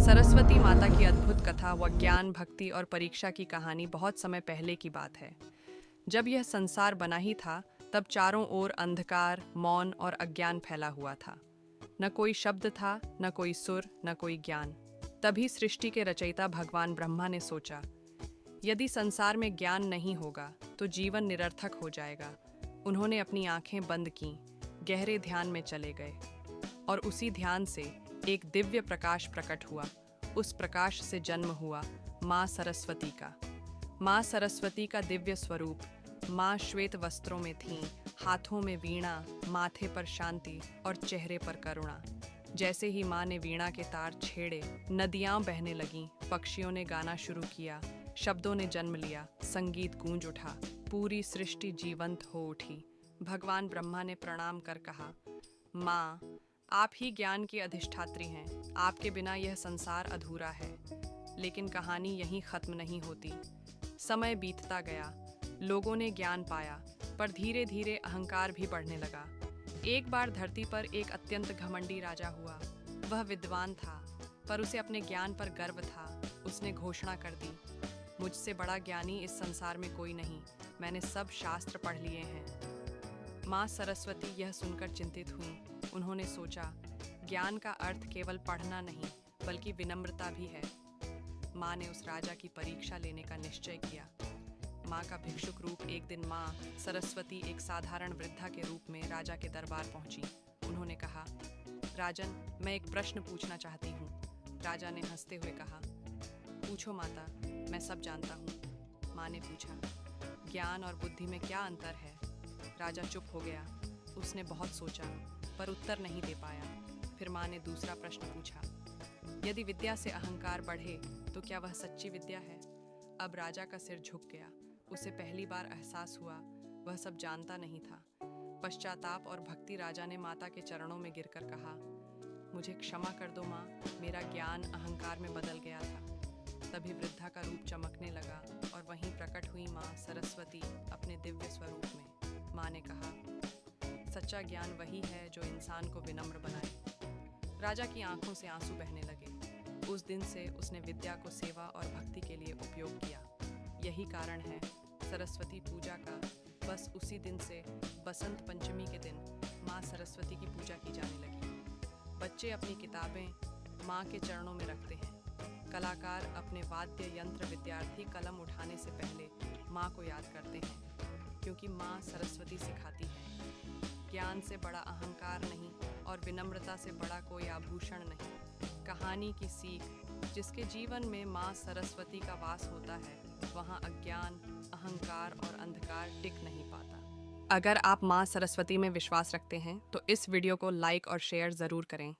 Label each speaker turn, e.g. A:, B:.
A: सरस्वती माता की अद्भुत कथा व ज्ञान, भक्ति और परीक्षा की कहानी बहुत समय पहले की बात है। जब यह संसार बना ही था, तब चारों ओर अंधकार, मौन और अज्ञान फैला हुआ था। न कोई शब्द था, न कोई सुर, न कोई ज्ञान। तभी सृष्टि के रचयिता भगवान ब्रह्मा ने सोचा, यदि संसार में ज्ञान नहीं होगा तो जीवन निरर्थक हो जाएगा। उन्होंने अपनी आंखें बंद कीं, गहरे ध्यान में चले गए और उसी ध्यान से एक दिव्य प्रकाश प्रकट हुआ। उस प्रकाश से जन्म हुआ माँ सरस्वती का। माँ सरस्वती का दिव्य स्वरूप। माँ श्वेत वस्त्रों में थीं, हाथों में वीणा, माथे पर शांति और चेहरे पर करुणा। जैसे ही माँ ने वीणा के तार छेड़े, नदियाँ बहने लगीं, पक्षियों ने गाना शुरू किया, शब्दों ने जन्म लिया, संगीत गूंज उठा, पूरी सृष्टि जीवंत हो उठी। भगवान ब्रह्मा ने प्रणाम कर कहा, माँ, आप ही ज्ञान की अधिष्ठात्री हैं। आपके बिना यह संसार अधूरा है। लेकिन कहानी यहीं खत्म नहीं होती। समय बीतता गया, लोगों ने ज्ञान पाया, पर धीरे धीरे अहंकार भी बढ़ने लगा। एक बार धरती पर एक अत्यंत घमंडी राजा हुआ। वह विद्वान था, पर उसे अपने ज्ञान पर गर्व था। उसने घोषणा कर दी, मुझसे बड़ा ज्ञानी इस संसार में कोई नहीं। मैंने सब शास्त्र पढ़ लिए हैं। माँ सरस्वती यह सुनकर चिंतित हुई। उन्होंने सोचा, ज्ञान का अर्थ केवल पढ़ना नहीं, बल्कि विनम्रता भी है। माँ ने उस राजा की परीक्षा लेने का निश्चय किया। माँ का भिक्षुक रूप। एक दिन माँ सरस्वती एक साधारण वृद्धा के रूप में राजा के दरबार पहुंची। उन्होंने कहा, राजन, मैं एक प्रश्न पूछना चाहती हूँ। राजा ने हंसते हुए कहा, पूछो माता, मैं सब जानता हूँ। माँ ने पूछा, ज्ञान और बुद्धि में क्या अंतर है? राजा चुप हो गया। उसने बहुत सोचा, पर उत्तर नहीं दे पाया। फिर माँ ने दूसरा प्रश्न पूछा, यदि विद्या से अहंकार बढ़े तो क्या वह सच्ची विद्या है? अब राजा का सिर झुक गया। उसे पहली बार एहसास हुआ, वह सब जानता नहीं था। पश्चाताप और भक्ति राजा ने माता के चरणों में गिरकर कहा, मुझे क्षमा कर दो माँ, मेरा ज्ञान अहंकार में बदल गया था। तभी वृद्धा का रूप चमकने लगा और वहीं प्रकट हुई माँ सरस्वती अपने दिव्य स्वरूप में। माँ ने कहा, सच्चा ज्ञान वही है जो इंसान को विनम्र बनाए। राजा की आंखों से आंसू बहने लगे। उस दिन से उसने विद्या को सेवा और भक्ति के लिए उपयोग किया। यही कारण है सरस्वती पूजा का। बस उसी दिन से बसंत पंचमी के दिन माँ सरस्वती की पूजा की जाने लगी। बच्चे अपनी किताबें माँ के चरणों में रखते हैं। कलाकार अपने वाद्य यंत्र, विद्यार्थी कलम उठाने से पहले माँ को याद करते हैं, क्योंकि माँ सरस्वती सिखाती है, ज्ञान से बड़ा अहंकार नहीं और विनम्रता से बड़ा कोई आभूषण नहीं। कहानी की सीख, जिसके जीवन में माँ सरस्वती का वास होता है, वहाँ अज्ञान, अहंकार और अंधकार टिक नहीं पाता। अगर आप माँ सरस्वती में विश्वास रखते हैं तो इस वीडियो को लाइक और शेयर ज़रूर करें।